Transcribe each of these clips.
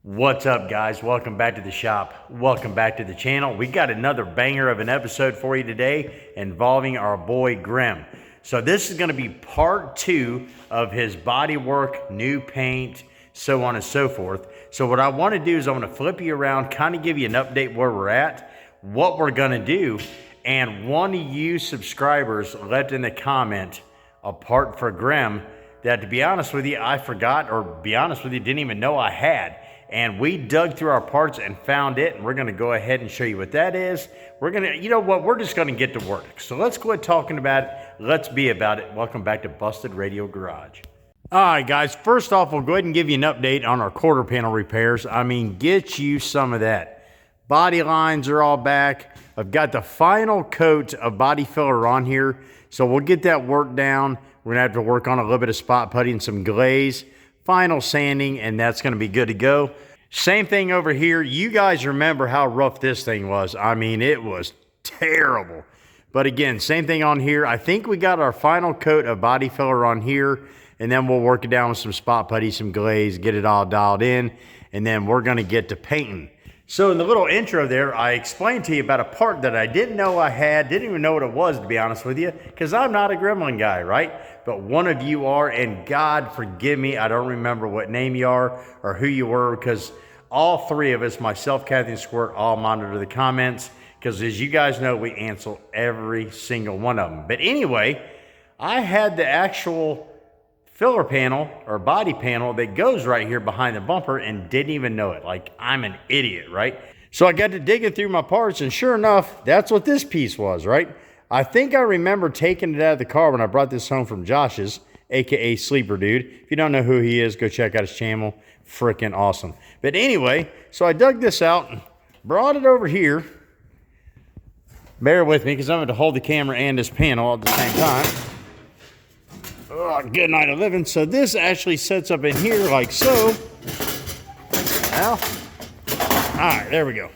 What's up, guys? Welcome back to the shop. Welcome back to the channel. We got another banger of an episode for you today involving our boy Grem. So this is going to be part 2 of his bodywork, new paint, so on and so forth. So what I want to do is I'm going to flip you around, kind of give you an update where we're at, what we're going to do, and one of you subscribers left in the comment a part for Grem that, to be honest with you, I forgot, or be honest with you, didn't even know I had. And we dug through our parts and found it, and we're gonna go ahead and show you what that is. We're gonna, you know what, we're just gonna get to work. So let's go ahead talking about it. Let's be about it. Welcome back to Busted Radio Garage. All right, guys, first off, we'll go ahead and give you an update on our quarter panel repairs. I mean, get you some of that. Body lines are all back. I've got the final coat of body filler on here, so we'll get that work down. We're gonna have to work on a little bit of spot putty, some glaze, final sanding, and that's going to be good to go. Same thing over here. You guys remember how rough this thing was. I mean, it was terrible. But again, same thing on here. I think we got our final coat of body filler on here, and then we'll work it down with some spot putty, some glaze, get it all dialed in, and then we're going to get to painting. So in the little intro there, I explained to you about a part that I didn't know I had, didn't even know what it was, to be honest with you, because I'm not a gremlin guy, right? But one of you are, and God forgive me, I don't remember what name you are or who you were, because all three of us, myself, Kathy, and Squirt, all monitor the comments, because as you guys know, we answer every single one of them. But anyway, I had the actual filler panel or body panel that goes right here behind the bumper and didn't even know it. Like, I'm an idiot, right? So I got to digging through my parts, and sure enough, that's what this piece was, right? I think I remember taking it out of the car when I brought this home from Josh's, aka Sleeper Dude. If you don't know who he is, go check out his channel. Freaking awesome. But anyway, so I dug this out and brought it over here. Bear with me, because I'm going to hold the camera and this panel at the same time. Oh, good night of living. So this actually sets up in here like so. Now, all right, there we go.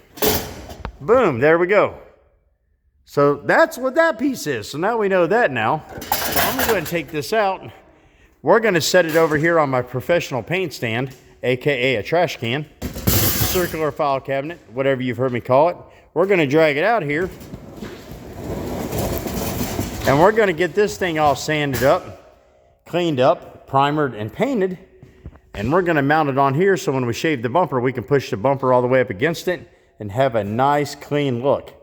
Boom, there we go. So that's what that piece is. So now we know that now. So I'm gonna go ahead and take this out. We're gonna set it over here on my professional paint stand, AKA a trash can, circular file cabinet, whatever you've heard me call it. We're gonna drag it out here. And we're gonna get this thing all sanded up, cleaned up, primered, and painted. And we're gonna mount it on here so when we shave the bumper, we can push the bumper all the way up against it and have a nice clean look.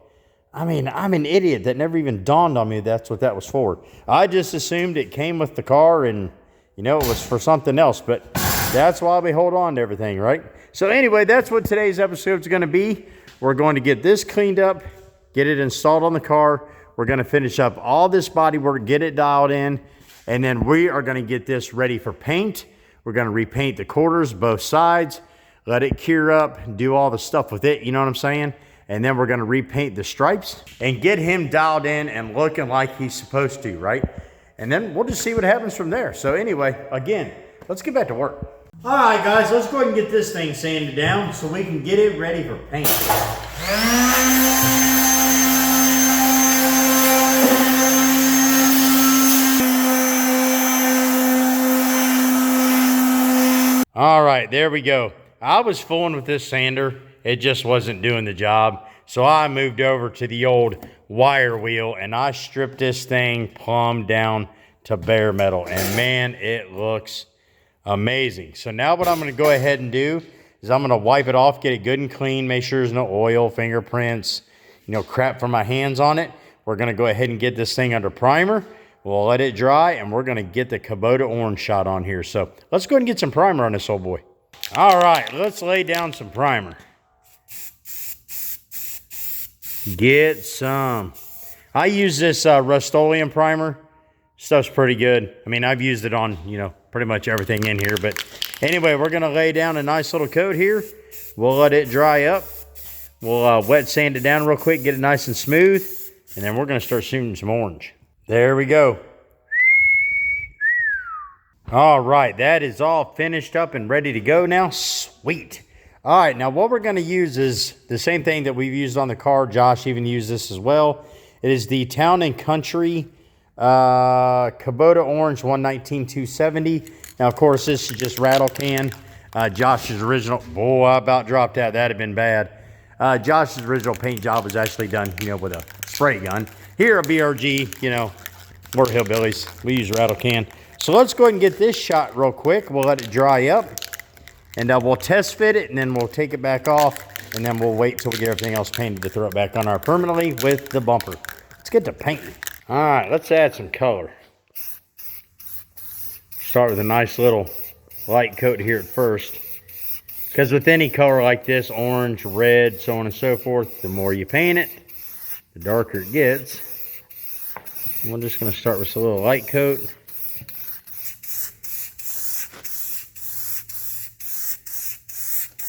I mean, I'm an idiot. That never even dawned on me that's what that was for. I just assumed it came with the car and, you know, it was for something else. But that's why we hold on to everything, right? So anyway, that's what today's episode is going to be. We're going to get this cleaned up, get it installed on the car. We're going to finish up all this body work, get it dialed in, and then we are going to get this ready for paint. We're going to repaint the quarters, both sides, let it cure up, do all the stuff with it, you know what I'm saying? And then we're going to repaint the stripes and get him dialed in and looking like he's supposed to, right? And then we'll just see what happens from there. So anyway, again, let's get back to work. All right, guys, let's go ahead and get this thing sanded down so we can get it ready for paint. All right, there we go. I was fooling with this sander. It just wasn't doing the job. So I moved over to the old wire wheel and I stripped this thing plumb down to bare metal. And man, it looks amazing. So now what I'm going to go ahead and do is I'm going to wipe it off, get it good and clean, make sure there's no oil, fingerprints, you know, crap from my hands on it. We're going to go ahead and get this thing under primer. We'll let it dry and we're going to get the Kubota orange shot on here. So let's go ahead and get some primer on this old boy. All right, let's lay down some primer. Get some. I use this Rust-Oleum primer. Stuff's pretty good. I mean, I've used it on, you know, pretty much everything in here. But anyway, we're going to lay down a nice little coat here. We'll let it dry up. We'll wet sand it down real quick, get it nice and smooth. And then we're going to start shooting some orange. There we go. All right, that is all finished up and ready to go now. Sweet. All right, now what we're going to use is the same thing that we've used on the car. Josh even used this as well. It is the Town & Country Kubota Orange 119-270. Now, of course, this is just rattle can. Josh's original, boy, I about dropped that. That'd have been bad. Josh's original paint job was actually done, you know, with a spray gun. Here, a BRG, you know, we're hillbillies. We use rattle can. So let's go ahead and get this shot real quick. We'll let it dry up, and we'll test fit it, and then we'll take it back off, and then we'll wait till we get everything else painted to throw it back on our permanently with the bumper. Let's get to painting. All right, let's add some color. Start with a nice little light coat here at first. Because with any color like this, orange, red, so on and so forth, the more you paint it, the darker it gets. And we're just going to start with a little light coat.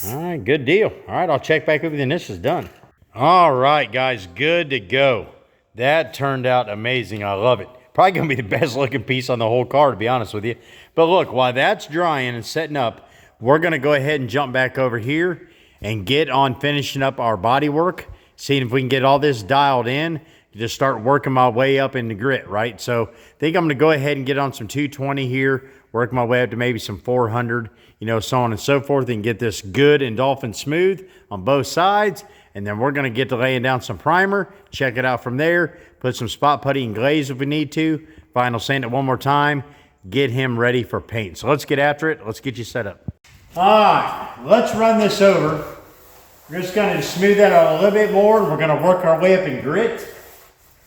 All right, good deal. All right, I'll check back with you when this is done. All right, guys, good to go. That turned out amazing. I love it. Probably going to be the best looking piece on the whole car, to be honest with you. But look, while that's drying and setting up, we're going to go ahead and jump back over here and get on finishing up our bodywork, seeing if we can get all this dialed in, just start working my way up in the grit, right? So I think I'm going to go ahead and get on some 220 here, work my way up to maybe some 400, you know, so on and so forth, and get this good and dolphin smooth on both sides. And then we're going to get to laying down some primer, check it out from there, put some spot putty and glaze if we need to, final sand it one more time, get him ready for paint. So let's get after it. Let's get you set up. All right, let's run this over. We're just going to smooth that out a little bit more. We're going to work our way up in grit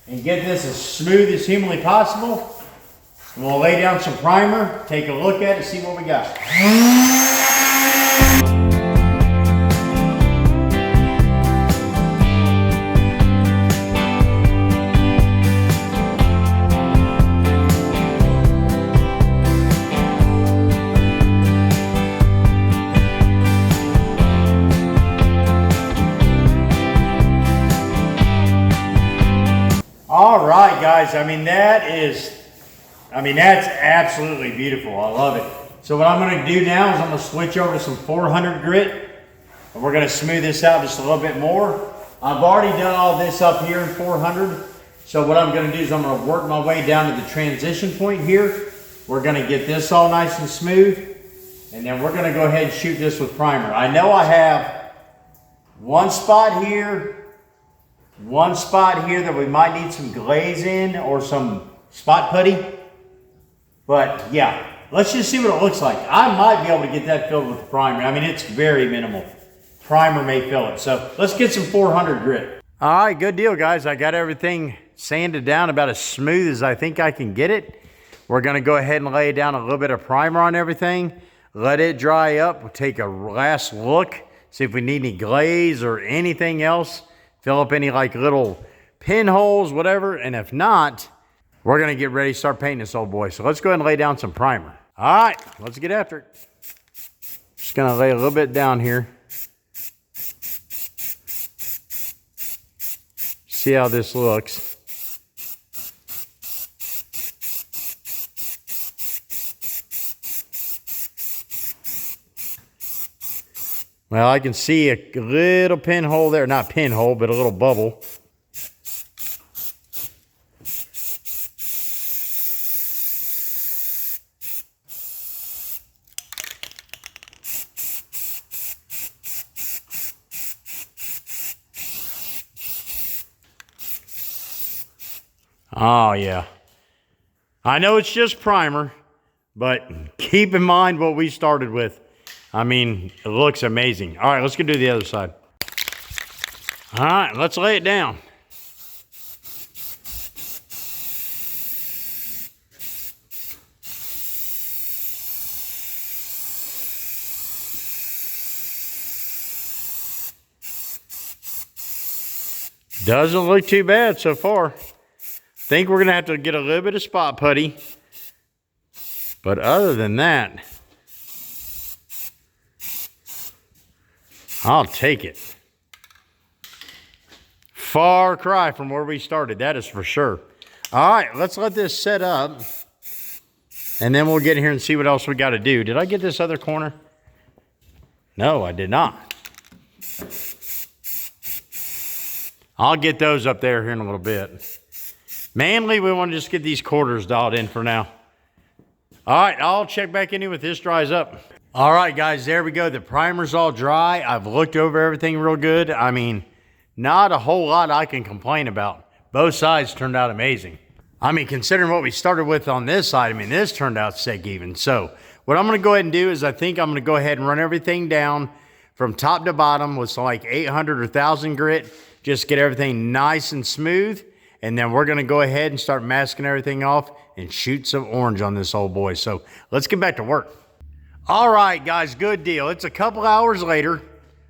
and get this as smooth as humanly possible. And we'll lay down some primer, take a look at it, see what we got. All right, guys, that's absolutely beautiful. I love it. So what I'm going to do now is I'm going to switch over to some 400 grit, and we're going to smooth this out just a little bit more. I've already done all this up here in 400, so what I'm going to do is I'm going to work my way down to the transition point here. We're going to get this all nice and smooth, and then we're going to go ahead and shoot this with primer. I know I have one spot here that we might need some glaze in or some spot putty. But yeah, let's just see what it looks like. I might be able to get that filled with the primer. I mean, it's very minimal. Primer may fill it. So let's get some 400 grit. All right, good deal, guys. I got everything sanded down about as smooth as I think I can get it. We're going to go ahead and lay down a little bit of primer on everything. Let it dry up. We'll take a last look, see if we need any glaze or anything else. Fill up any like little pinholes, whatever. And if not, we're going to get ready to start painting this old boy. So let's go ahead and lay down some primer. All right, let's get after it. Just going to lay a little bit down here. See how this looks. Well, I can see a little pinhole there. Not pinhole, but a little bubble. Oh, yeah. I know it's just primer, but keep in mind what we started with. I mean, it looks amazing. All right, let's go do the other side. All right, let's lay it down. Doesn't look too bad so far. Think we're going to have to get a little bit of spot putty. But other than that, I'll take it. Far cry from where we started, that is for sure. All right, let's let this set up. And then we'll get in here and see what else we got to do. Did I get this other corner? No, I did not. I'll get those up there here in a little bit. Mainly, we want to just get these quarters dialed in for now. All right, I'll check back in here when this dries up. All right, guys, there we go. The primer's all dry. I've looked over everything real good. I mean, not a whole lot I can complain about. Both sides turned out amazing. I mean, considering what we started with on this side, I mean, this turned out sick even. So what I'm going to go ahead and do is I think I'm going to go ahead and run everything down from top to bottom with like 800 or 1000 grit. Just get everything nice and smooth. And then we're going to go ahead and start masking everything off and shoot some orange on this old boy. So let's get back to work. All right, guys, good deal. It's a couple hours later.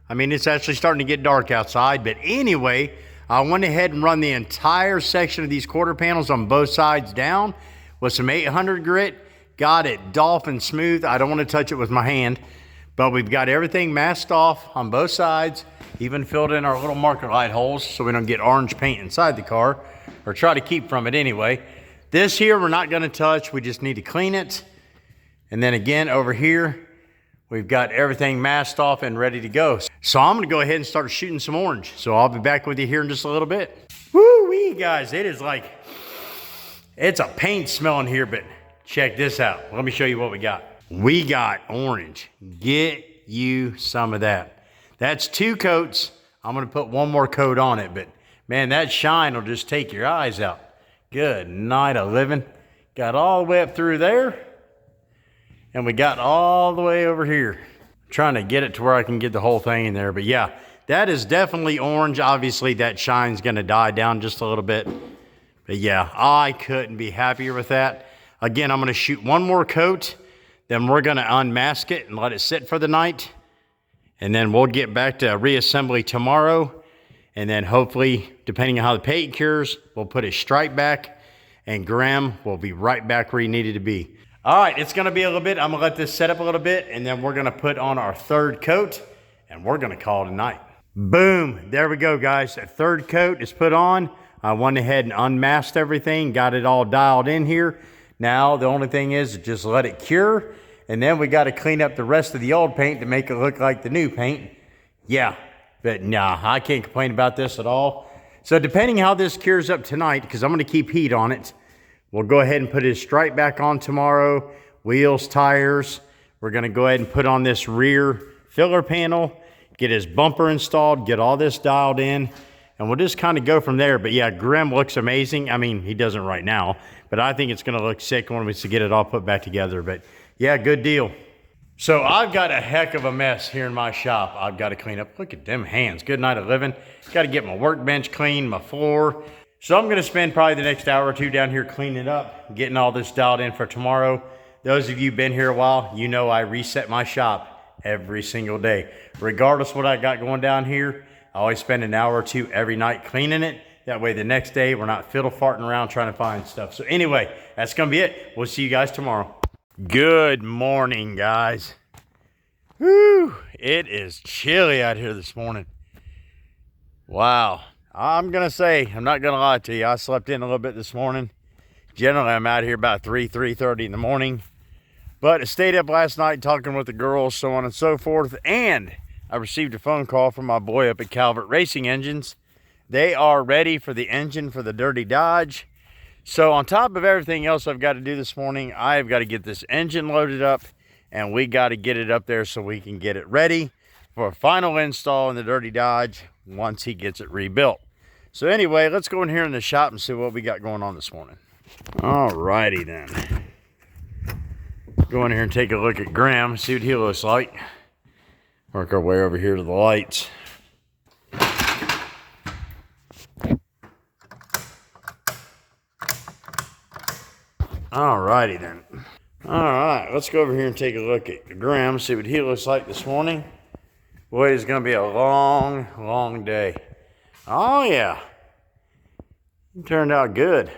I mean, it's actually starting to get dark outside. But anyway, I went ahead and run the entire section of these quarter panels on both sides down with some 800 grit. Got it dolphin smooth. I don't want to touch it with my hand. But we've got everything masked off on both sides. Even filled in our little marker light holes so we don't get orange paint inside the car. Or try to keep from it anyway. This here we're not going to touch. We just need to clean it. And then again, over here, we've got everything masked off and ready to go. So I'm gonna go ahead and start shooting some orange. So I'll be back with you here in just a little bit. Woo-wee, guys, it is like, it's a paint smell in here, but check this out. Let me show you what we got. We got orange. Get you some of that. That's 2 coats. I'm gonna put 1 more coat on it, but man, that shine will just take your eyes out. Good night of living. Got all the way up through there. And we got all the way over here. Trying to get it to where I can get the whole thing in there. But yeah, that is definitely orange. Obviously, that shine's gonna die down just a little bit. But yeah, I couldn't be happier with that. Again, I'm gonna shoot 1 more coat. Then we're gonna unmask it and let it sit for the night. And then we'll get back to reassembly tomorrow. And then hopefully, depending on how the paint cures, we'll put a stripe back. And Grem will be right back where he needed to be. All right, it's gonna be a little bit. I'm gonna let this set up a little bit and then we're gonna put on our 3rd coat and we're gonna call it a night. Boom, there we go, guys. That 3rd coat is put on. I went ahead and unmasked everything, got it all dialed in here. Now, the only thing is just let it cure and then we gotta clean up the rest of the old paint to make it look like the new paint. Yeah, but nah, I can't complain about this at all. So depending how this cures up tonight, because I'm gonna keep heat on it, we'll go ahead and put his stripe back on tomorrow, wheels, tires. We're gonna go ahead and put on this rear filler panel, get his bumper installed, get all this dialed in, and we'll just kind of go from there. But yeah, Grem looks amazing. I mean, he doesn't right now, but I think it's gonna look sick when we get it all put back together. But yeah, good deal. So I've got a heck of a mess here in my shop. I've got to clean up. Look at them hands. Good night of living. Got to get my workbench clean, my floor. So I'm going to spend probably the next hour or 2 down here cleaning it up, getting all this dialed in for tomorrow. Those of you who've been here a while, you know I reset my shop every single day. Regardless what I got going down here, I always spend an hour or 2 every night cleaning it. That way the next day we're not fiddle-farting around trying to find stuff. So anyway, that's going to be it. We'll see you guys tomorrow. Good morning, guys. Whew, it is chilly out here this morning. Wow. I'm going to say, I'm not going to lie to you, I slept in a little bit this morning. Generally, I'm out here about 3:30 in the morning. But I stayed up last night talking with the girls, so on and so forth. And I received a phone call from my boy up at Calvert Racing Engines. They are ready for the engine for the Dirty Dodge. So on top of everything else I've got to do this morning, I've got to get this engine loaded up. And we got to get it up there so we can get it ready for a final install in the Dirty Dodge once he gets it rebuilt. So anyway, let's go in here in the shop and see what we got going on this morning. Alrighty then. Go in here and take a look at Grem, see what he looks like. Work our way over here to the lights. Alrighty then. Alright, let's go over here and take a look at Grem, see what he looks like this morning. Boy, it's going to be a long, long day. Oh yeah, it turned out good.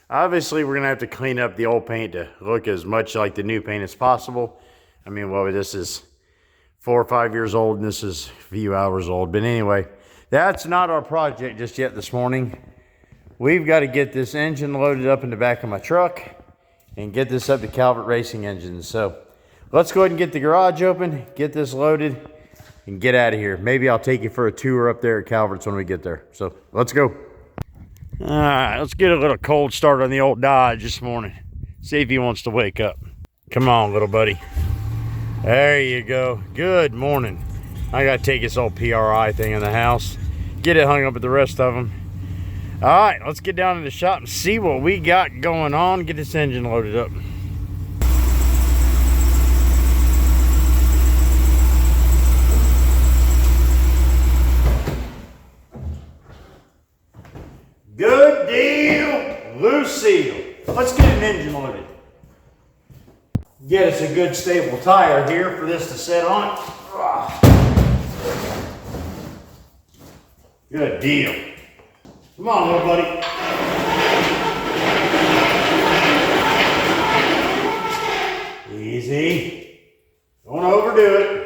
Obviously, we're going to have to clean up the old paint to look as much like the new paint as possible. I mean, well, this is 4 or 5 years old, and this is a few hours old. But anyway, that's not our project just yet this morning. We've got to get this engine loaded up in the back of my truck and get this up to Calvert Racing Engines. So let's go ahead and get the garage open, get this loaded, and get out of here. Maybe I'll take you for a tour up there at Calvert's when we get there. So let's go. All right, let's get a little cold start on the old Dodge this morning. See if he wants to wake up. Come on, little buddy. There you go. Good morning. I gotta take this old PRI thing in the house, get it hung up with the rest of them. All right, let's get down to the shop and see what we got going on. Get this engine loaded up. Good deal, Lucille. Let's get an engine loaded. Get us a good stable tire here for this to set on. Good deal. Come on, little buddy. Easy. Don't overdo it.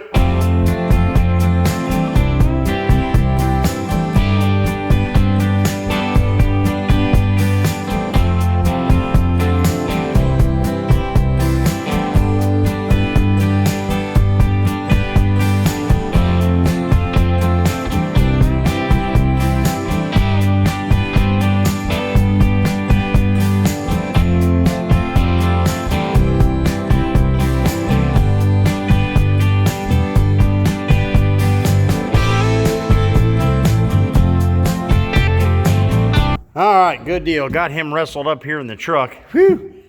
All right, good deal. Got him wrestled up here in the truck. Whew.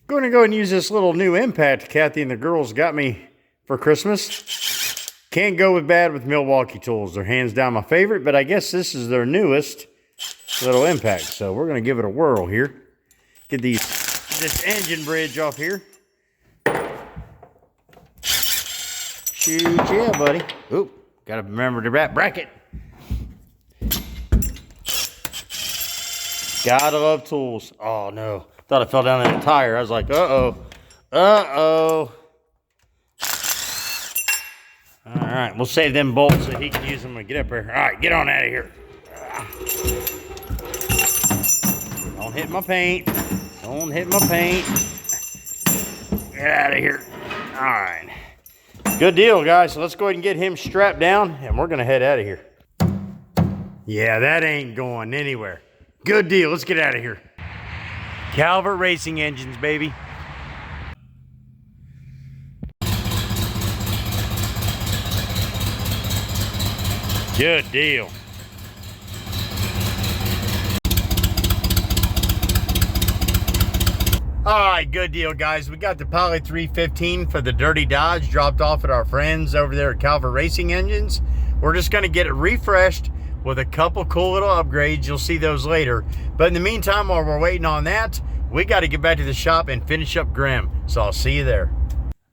Going to go and use this little new impact Kathy and the girls got me for Christmas. Can't go with bad with Milwaukee tools. They're hands down my favorite, but I guess this is their newest little impact. So we're going to give it a whirl here. Get this engine bridge off here. Shoot, yeah, buddy. Oop, got to remember the bracket. Gotta love tools. Oh no, thought I fell down in a tire. I was like, uh-oh, uh-oh. All right, we'll save them bolts so he can use them when we get up here. All right, get on out of here. Don't hit my paint. Don't hit my paint. Get out of here. All right. Good deal, guys. So let's go ahead and get him strapped down, and we're gonna head out of here. Yeah, that ain't going anywhere. Good deal, let's get out of here. Calvert racing engines, baby. Good deal. All right, good deal, guys. We got the Poly 315 for the Dirty Dodge dropped off at our friends over there at Calvert Racing Engines. We're just gonna get it refreshed with a couple cool little upgrades. You'll see those later. But in the meantime, while we're waiting on that, we got to get back to the shop and finish up Grem. So I'll see you there.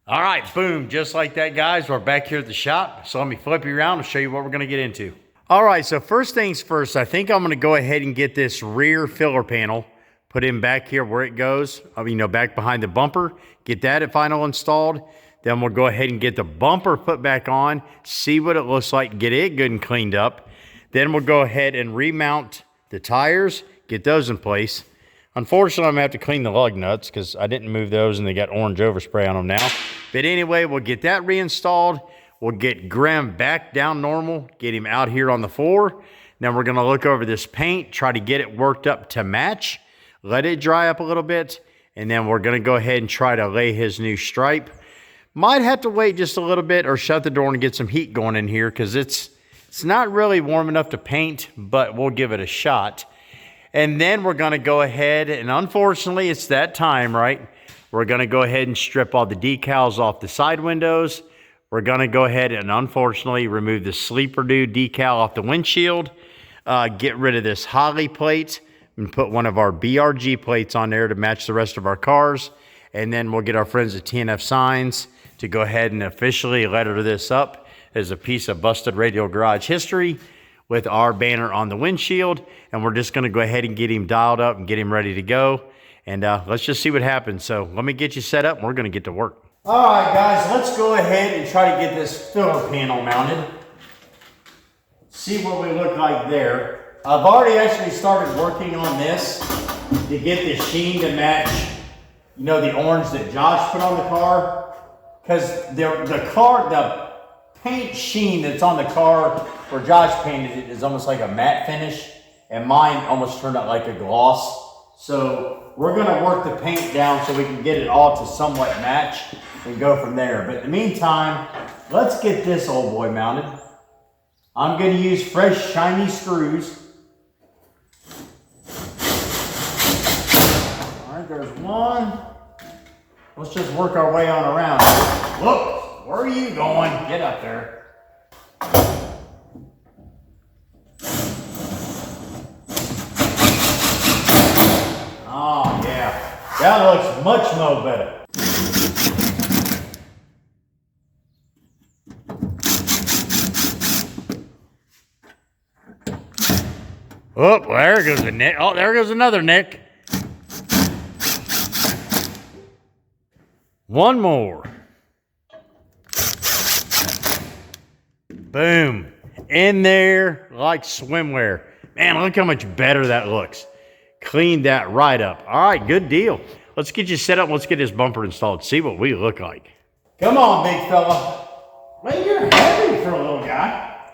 All right, boom, just like that, guys. We're back here at the shop. So let me flip you around and show you what we're going to get into. All right, so first things first, I think I'm going to go ahead and get this rear filler panel put in back here where it goes, back behind the bumper. Get that final installed. Then we'll go ahead and get the bumper put back on, see what it looks like, get it good and cleaned up. Then we'll go ahead and remount the tires, get those in place. Unfortunately, I'm gonna have to clean the lug nuts because I didn't move those and they got orange overspray on them now. But anyway, we'll get that reinstalled. We'll get Grem back down normal, get him out here on the floor. Then we're gonna look over this paint, try to get it worked up to match, let it dry up a little bit, and then we're gonna go ahead and try to lay his new stripe. Might have to wait just a little bit or shut the door and get some heat going in here because it's not really warm enough to paint, but we'll give it a shot. And then we're gonna go ahead, and unfortunately it's that time, right? We're gonna go ahead and strip all the decals off the side windows. We're gonna go ahead and unfortunately remove the Sleeper Dude decal off the windshield, get rid of this Holly plate, and put one of our BRG plates on there to match the rest of our cars. And then we'll get our friends at TNF Signs to go ahead and officially letter this up as a piece of busted Radial garage history with our banner on the windshield. And we're just gonna go ahead and get him dialed up and get him ready to go. And let's just see what happens. So let me get you set up and we're gonna get to work. All right, guys, let's go ahead and try to get this filler panel mounted. See what we look like there. I've already actually started working on this to get the sheen to match, the orange that Josh put on the car. Because the paint sheen that's on the car where Josh painted it is almost like a matte finish, and mine almost turned out like a gloss. So we're gonna work the paint down so we can get it all to somewhat match and go from there. But in the meantime, let's get this old boy mounted. I'm gonna use fresh, shiny screws. All right, there's one. Let's just work our way on around. Look, where are you going? Get up there. Oh yeah, that looks much more better. Oh, well, there goes a nick. Oh, there goes another nick. One more. Boom. In there like swimwear. Man, look how much better that looks. Cleaned that right up. All right, good deal. Let's get you set up. Let's get this bumper installed. See what we look like. Come on, big fella. Man, you're heavy for a little guy.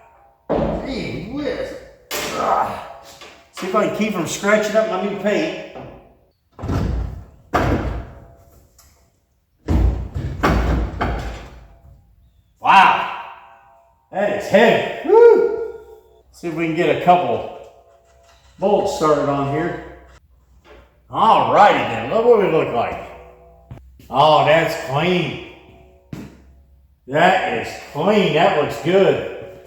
Gee whiz. See if I can keep from scratching up my new paint. Wow, that is heavy. Woo. See if we can get a couple bolts started on here. All righty then, look what we look like. Oh, that's clean. That is clean, that looks good.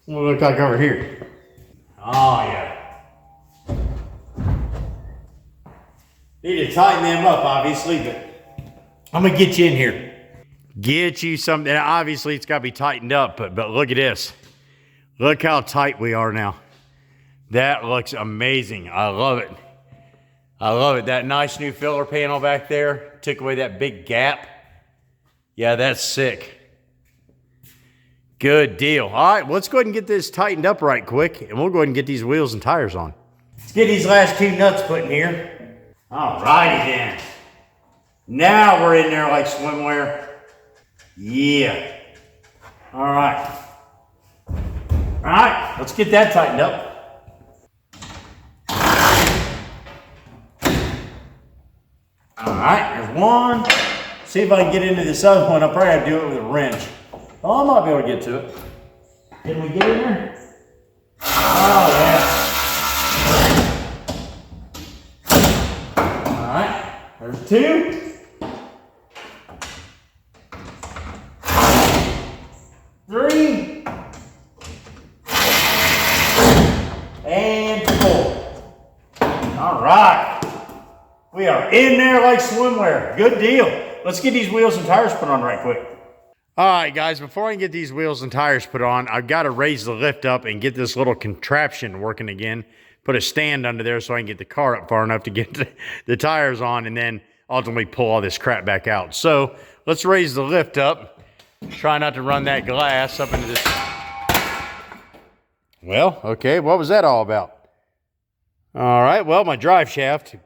What do we look like over here? Oh yeah. Need to tighten them up, obviously, but I'm gonna get you in here. Get you something. Obviously, it's got to be tightened up, but look at this. Look how tight we are now. That looks amazing. I love it. I love it. That nice new filler panel back there took away that big gap. Yeah, that's sick. Good deal. All right, well, let's go ahead and get this tightened up right quick, and we'll go ahead and get these wheels and tires on. Let's get these last two nuts put in here. All righty then. Now we're in there like swimwear. Yeah. All right. All right, let's get that tightened up. All right, there's one. See if I can get into this other one. I'll probably have to do it with a wrench. Oh, I might be able to get to it. Can we get in there? Oh, yeah. All right, there's two. Three. And four. All right. We are in there like swimwear. Good deal. Let's get these wheels and tires put on right quick. All right, guys, before I can get these wheels and tires put on, I've got to raise the lift up and get this little contraption working again. Put a stand under there so I can get the car up far enough to get the tires on and then ultimately pull all this crap back out. So let's raise the lift up. Try not to run that glass up into this. Well, okay, what was that all about? All right, well, my drive shaft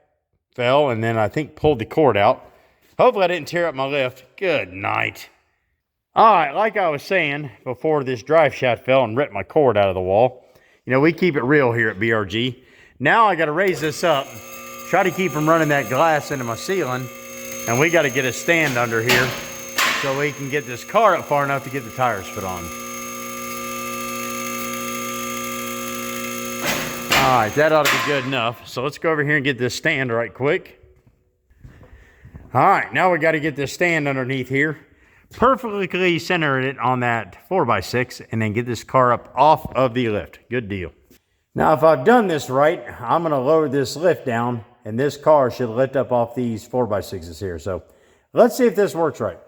fell and then I think pulled the cord out. Hopefully I didn't tear up my lift. Good night. All right, like I was saying before this drive shaft fell and ripped my cord out of the wall, you know, we keep it real here at BRG. Now I got to raise this up, try to keep from running that glass into my ceiling, and we got to get a stand under here so we can get this car up far enough to get the tires put on. All right, that ought to be good enough. So let's go over here and get this stand right quick. All right, now we got to get this stand underneath here. Perfectly center it on that 4x6 and then get this car up off of the lift. Good deal. Now, if I've done this right, I'm going to lower this lift down and this car should lift up off these 4x6s here. So let's see if this works right.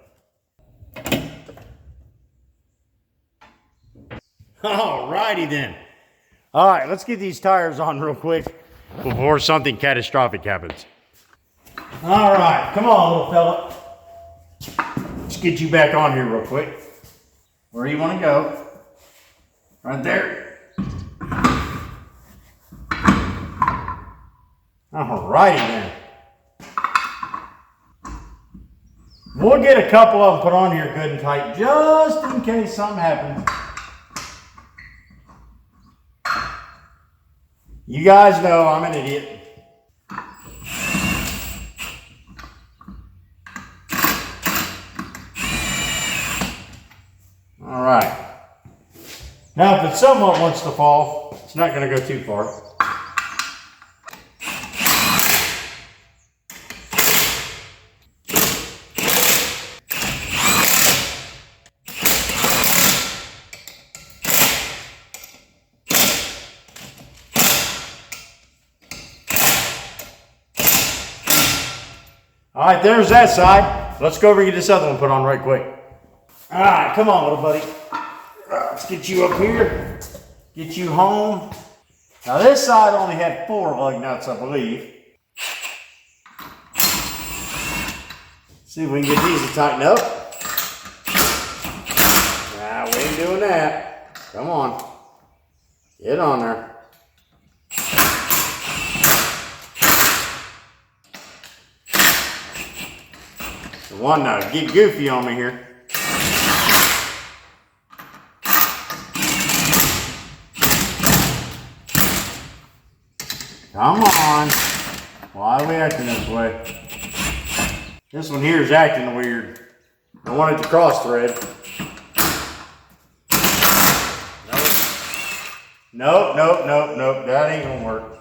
All righty then. All right, let's get these tires on real quick before something catastrophic happens. All right, come on, little fella. Let's get you back on here real quick. Where do you want to go? Right there. All righty then. We'll get a couple of them put on here good and tight just in case something happens. You guys know I'm an idiot. right. Now, if it somewhat wants to fall, it's not going to go too far. All right, there's that side. Let's go over and get this other one put on right quick. All right, come on, little buddy. Let's get you up here, get you home. Now this side only had 4 lug nuts, I believe. See if we can get these to tighten up. Nah, we ain't doing that. Come on, get on there. One now, get goofy on me here. Come on. Why are we acting this way? This one here is acting weird. I want it to cross thread. Nope. Nope. That ain't gonna work.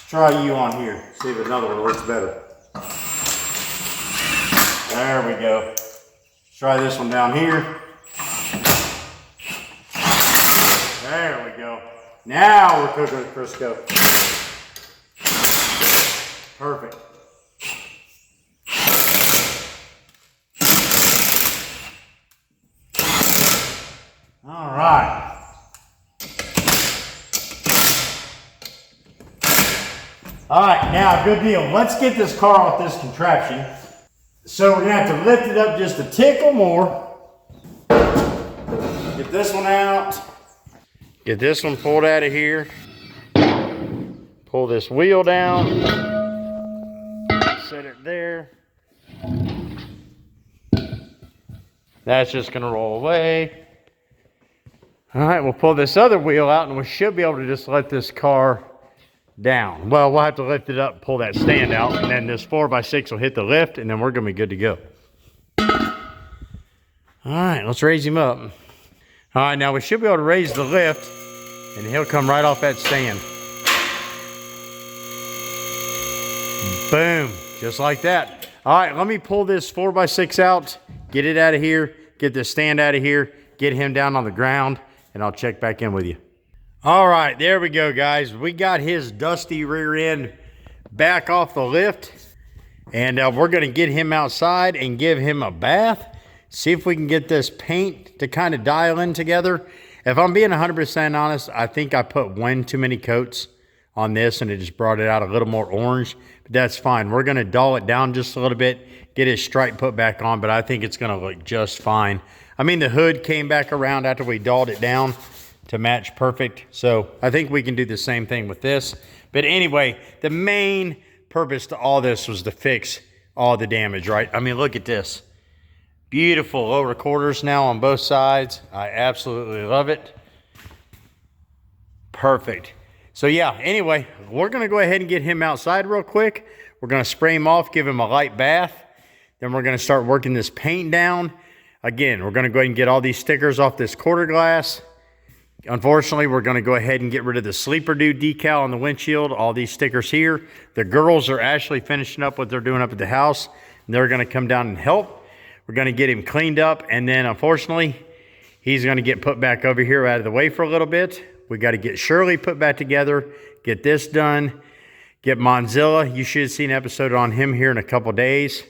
Try you on here. See if another one works better. There we go. Let's try this one down here. There we go. Now we're cooking with Crisco. Perfect. All right. All right, now, good deal. Let's get this car off this contraption. So we're gonna have to lift it up just a tickle more. Get this one out. Get this one pulled out of here. Pull this wheel down. Set it there. That's just gonna roll away. All right, we'll pull this other wheel out and we should be able to just let this car down. Well, we'll have to lift it up, pull that stand out, and then this 4x6 will hit the lift, and then we're gonna be good to go. All right, let's raise him up. All right, now we should be able to raise the lift, and he'll come right off that stand. Boom, just like that. All right, let me pull this 4x6 out, get it out of here, get this stand out of here, get him down on the ground, and I'll check back in with you. All right, there we go, guys. We got his dusty rear end back off the lift, and we're gonna get him outside and give him a bath. See if we can get this paint to kind of dial in together. If I'm being 100% honest, I think I put one too many coats on this and it just brought it out a little more orange, but that's fine. We're gonna dull it down just a little bit, get his stripe put back on, but I think it's gonna look just fine. I mean, the hood came back around after we dulled it down to match perfect. So I think we can do the same thing with this. But anyway, the main purpose to all this was to fix all the damage, right? I mean, look at this. Beautiful lower quarters now on both sides. I absolutely love it. Perfect. So yeah, anyway, we're gonna go ahead and get him outside real quick. We're gonna spray him off, give him a light bath. Then we're gonna start working this paint down. Again, we're gonna go ahead and get all these stickers off this quarter glass. Unfortunately, we're going to go ahead and get rid of the Sleeper Dude decal on the windshield, all these stickers here. The girls are actually finishing up what they're doing up at the house, and they're going to come down and help. We're going to get him cleaned up, and then unfortunately, he's going to get put back over here out of the way for a little bit. We got to get Shirley put back together, get this done, get Monzilla. You should see an episode on him here in a couple days,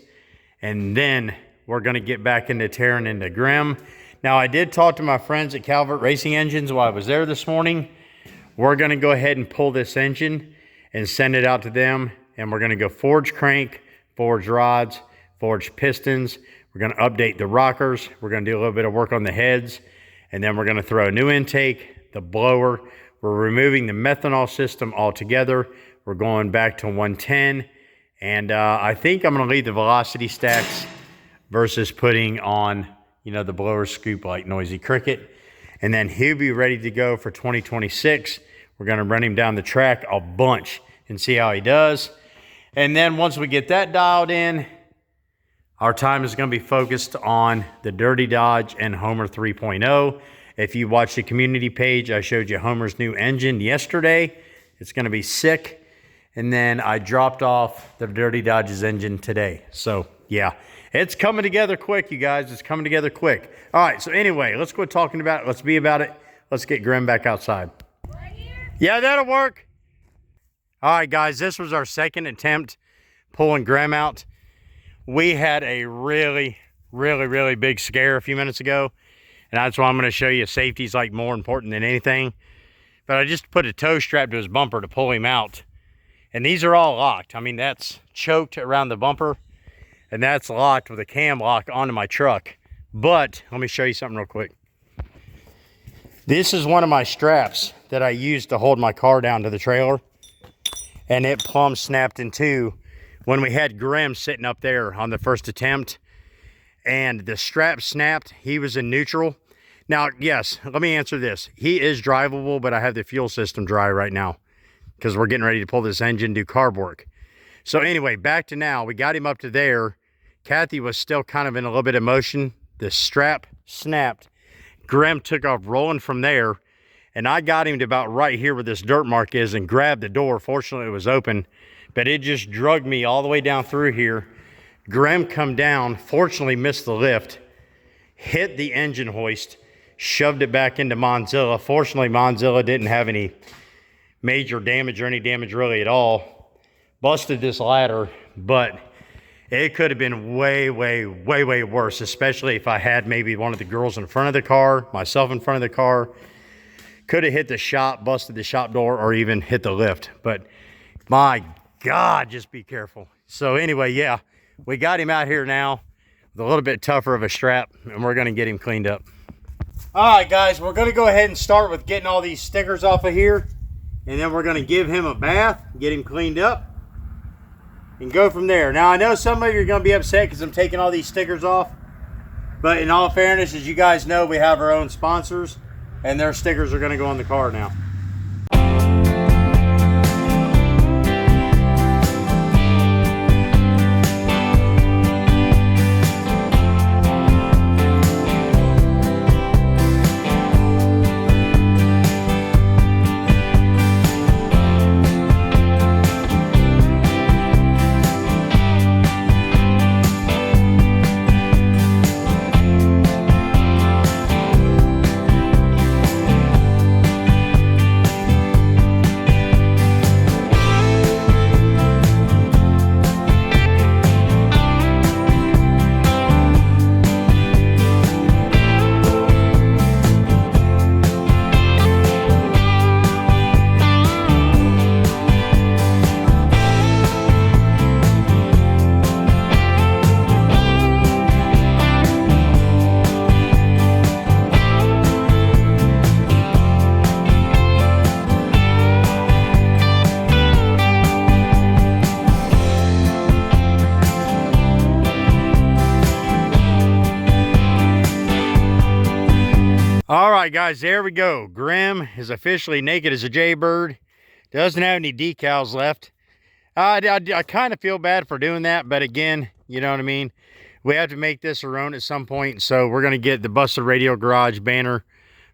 and then we're going to get back into tearing into Grem. Now, I did talk to my friends at Calvert Racing Engines while I was there this morning. We're going to go ahead and pull this engine and send it out to them. And we're going to go forge crank, forge rods, forge pistons. We're going to update the rockers. We're going to do a little bit of work on the heads. And then we're going to throw a new intake, the blower. We're removing the methanol system altogether. We're going back to 110. And I think I'm going to leave the velocity stacks versus putting on, you know, the blower scoop like Noisy Cricket. And then he'll be ready to go for 2026. We're going to run him down the track a bunch and see how he does. And then once we get that dialed in, Our time is going to be focused on the Dirty Dodge and Homer 3.0. If you watched the community page, I showed you Homer's new engine yesterday. It's going to be sick. And then I dropped off the Dirty Dodge's engine today. So yeah, it's coming together quick, you guys. It's coming together quick. All right, so anyway, let's quit talking about it. Let's be about it. Let's get Grem back outside. Right here? Yeah, that'll work. All right, guys, this was our second attempt pulling Grem out. We had a really big scare a few minutes ago, and that's why I'm going to show you safety's like more important than anything. But I just put a tow strap to his bumper to pull him out, and these are all locked. I mean, that's choked around the bumper, and that's locked with a cam lock onto my truck. But let me show you something real quick. This is one of my straps that I used to hold my car down to the trailer, and it plumb snapped in two when we had Grem sitting up there on the first attempt, and the strap snapped. He was in neutral. Now, yes, let me answer this. He is drivable, but I have the fuel system dry right now because we're getting ready to pull this engine, do carb work. So anyway, back to now. We got him up to there. Kathy was still kind of in a little bit of motion. The strap snapped. Grem took off rolling from there, and I got him to about right here where this dirt mark is and grabbed the door. Fortunately, it was open, but it just drugged me all the way down through here. Grem come down, fortunately missed the lift, hit the engine hoist, shoved it back into Monzilla. Fortunately, Monzilla didn't have any major damage or any damage really at all. Busted this ladder, but it could have been way worse, especially if I had maybe one of the girls in front of the car, myself in front of the car. Could have hit the shop, busted the shop door, or even hit the lift. But my God, just be careful. So anyway, yeah, we got him out here now with a little bit tougher of a strap, and we're going to get him cleaned up. All right, guys, we're going to go ahead and start with getting all these stickers off of here, and then we're going to give him a bath, get him cleaned up, and go from there. Now, I know some of you are going to be upset because I'm taking all these stickers off, but in all fairness, as you guys know, we have our own sponsors, and their stickers are going to go on the car now. All right, guys, there we go. Grem is officially naked as a jaybird. Doesn't have any decals left. I kind of feel bad for doing that, but again, you know what I mean? We have to make this our own at some point, so we're going to get the Busted Radial Garage banner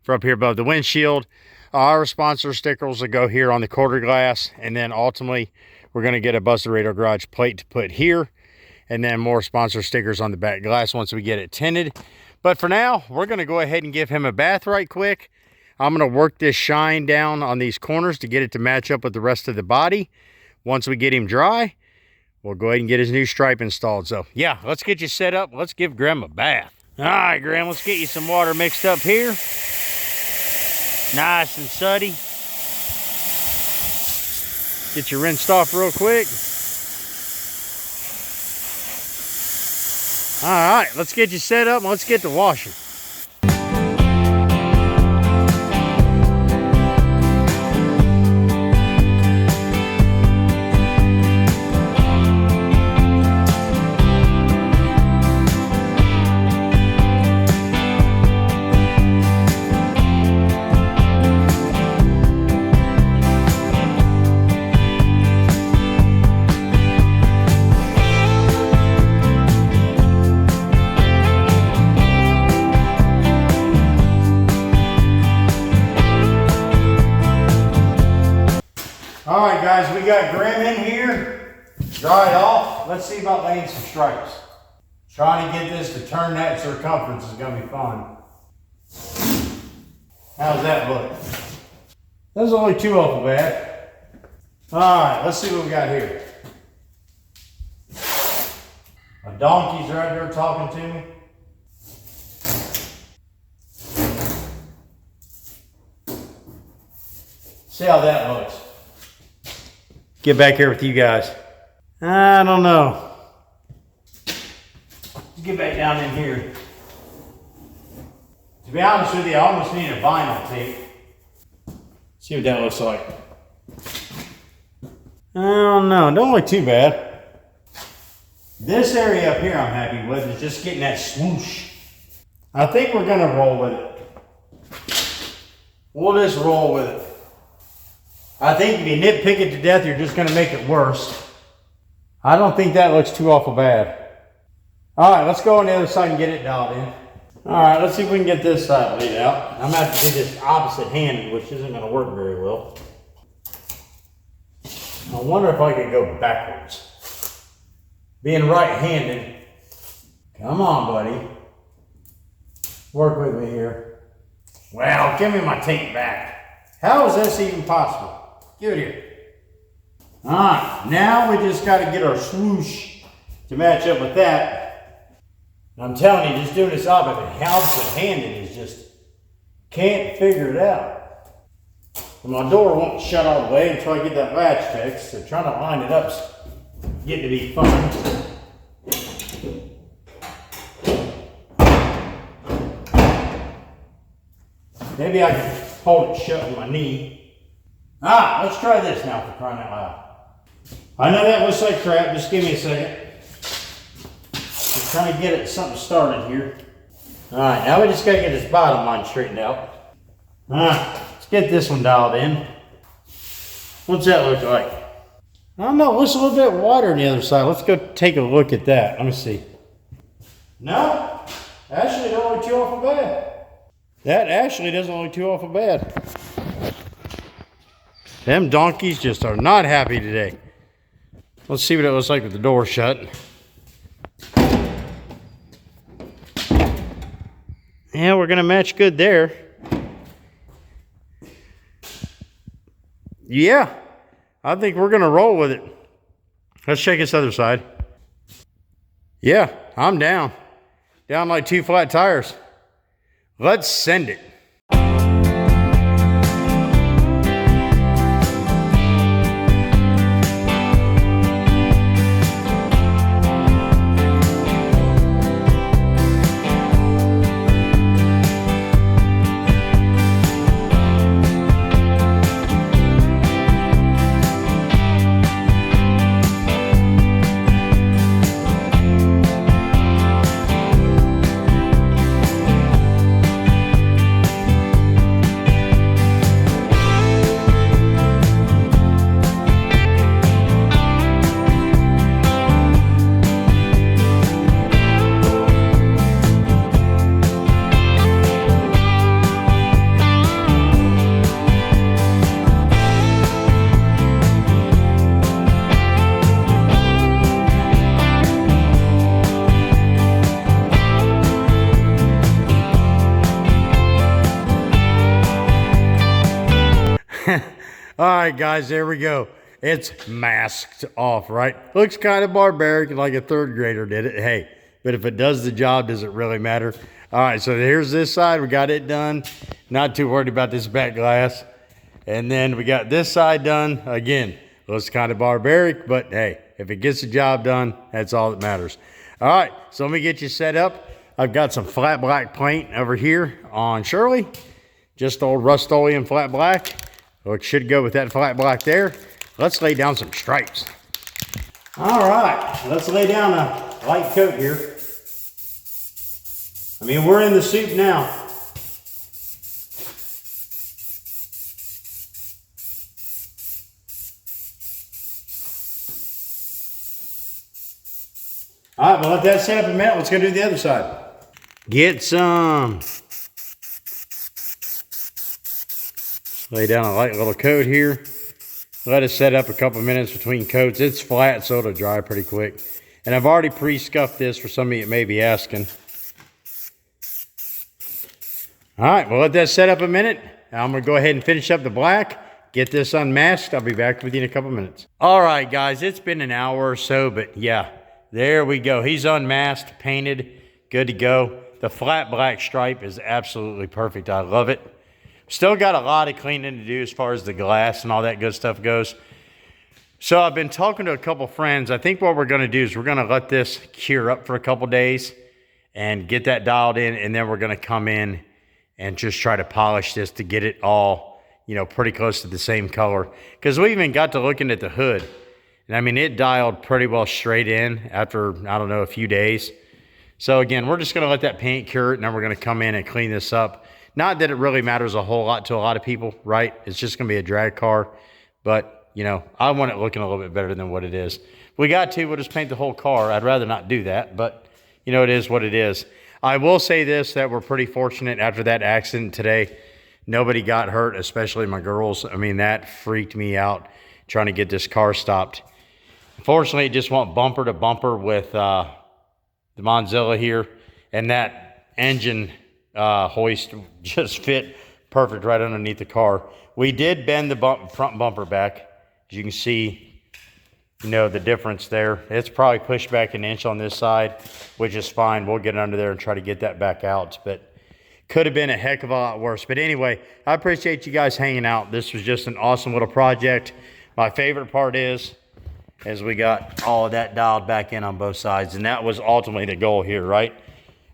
for up here above the windshield. Our sponsor stickers will go here on the quarter glass, and then ultimately, we're going to get a Busted Radial Garage plate to put here, and then more sponsor stickers on the back glass once we get it tinted. But for now, we're going to go ahead and give him a bath right quick. I'm going to work this shine down on these corners to get it to match up with the rest of the body. Once we get him dry, we'll go ahead and get his new stripe installed. So yeah, let's get you set up. Let's give Grem a bath. All right, Grem, let's get you some water mixed up here. Nice and suddy. Get you rinsed off real quick. All right, let's get you set up and let's get to washing. guys, we got Grem in here, dried off. Let's see about laying some stripes. Trying to get this to turn that circumference is gonna be fun. How's that look? That's only too awful bad. All right, let's see what we got here. A donkey's right there talking to me. See how that looks. Get back here with you guys. I don't know. Let's get back down in here. To be honest with you, I almost need a vinyl tape. See what that looks like. I don't know, don't look too bad. This area up here I'm happy with is just getting that swoosh. I think we're gonna roll with it. We'll just roll with it. I think if you nitpick it to death, you're just gonna make it worse. I don't think that looks too awful bad. All right, let's go on the other side and get it dialed in. All right, let's see if we can get this side laid out. I'm gonna have to do this opposite-handed, which isn't gonna work very well. I wonder if I could go backwards. Being right-handed. Come on, buddy. Work with me here. Well, give me my tape back. How is this even possible? Give it here. All right, now we just got to get our swoosh to match up with that. I'm telling you, just doing this opposite-handed is just, can't figure it out. And my door won't shut all the way until I get that latch fixed, so trying to line it up's getting to be fun. Maybe I can hold it shut with my knee. Let's try this now for crying out loud. I know that looks like crap, just give me a second. Just trying to get it something started here. Alright, now we just gotta get this bottom line straightened out. Alright, let's get this one dialed in. What's that look like? I don't know, it looks a little bit wider on the other side. Let's go take a look at that. Let me see. No, actually it don't look too awful bad. That actually doesn't look too awful bad. Them donkeys just are not happy today. Let's see what it looks like with the door shut. Yeah, we're gonna match good there. Yeah, I think we're gonna roll with it. Let's check this other side. Yeah, I'm down. Down like 2 flat tires. Let's send it. All right, guys, there we go. It's masked off, right? Looks kind of barbaric, like a 3rd grader did it. Hey, but if it does the job, does it really matter? All right, so here's this side. We got it done. Not too worried about this back glass. And then we got this side done. Again, looks kind of barbaric, but hey, if it gets the job done, that's all that matters. All right, so let me get you set up. I've got some flat black paint over here on Shirley. Just old Rust-Oleum flat black. Which should go with that flat black there. Let's lay down some stripes. All right, let's lay down a light coat here. I mean, we're in the soup now. All right, well, let that set up a minute. Let's go do the other side. Get some. Lay down a light little coat here. Let it set up a couple minutes between coats. It's flat, so it'll dry pretty quick. And I've already pre-scuffed this for some of you that may be asking. All right, we'll let that set up a minute. Now I'm gonna go ahead and finish up the black, get this unmasked. I'll be back with you in a couple minutes. All right, guys, it's been an hour or so, but yeah, there we go. He's unmasked, painted, good to go. The flat black stripe is absolutely perfect. I love it. Still got a lot of cleaning to do as far as the glass and all that good stuff goes. So I've been talking to a couple friends. I think what we're gonna do is we're gonna let this cure up for a couple days and get that dialed in, and then we're gonna come in and just try to polish this to get it all, you know, pretty close to the same color. Because we even got to looking at the hood. And I mean, it dialed pretty well straight in after, I don't know, a few days. So again, we're just gonna let that paint cure, and then we're gonna come in and clean this up. Not that it really matters a whole lot to a lot of people, right? It's just gonna be a drag car. But, you know, I want it looking a little bit better than what it is. If we got to, we'll just paint the whole car. I'd rather not do that, but you know, it is what it is. I will say this, that we're pretty fortunate after that accident today. Nobody got hurt, especially my girls. I mean, that freaked me out trying to get this car stopped. Fortunately, it just went bumper to bumper with the Monzilla here, and that engine hoist just fit perfect right underneath the car. We did bend the front bumper back. As you can see, you know, the difference there. It's probably pushed back an inch on this side, which is fine. We'll get under there and try to get that back out, but could have been a heck of a lot worse. But anyway, I appreciate you guys hanging out. This was just an awesome little project. My favorite part is we got all of that dialed back in on both sides, and that was ultimately the goal here, right?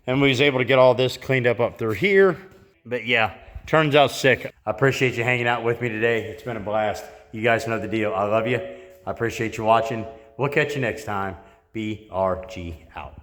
And we was able to get all this cleaned up through here. But yeah, turns out sick. I appreciate you hanging out with me today. It's been a blast. You guys know the deal. I love you. I appreciate you watching. We'll catch you next time. BRG out.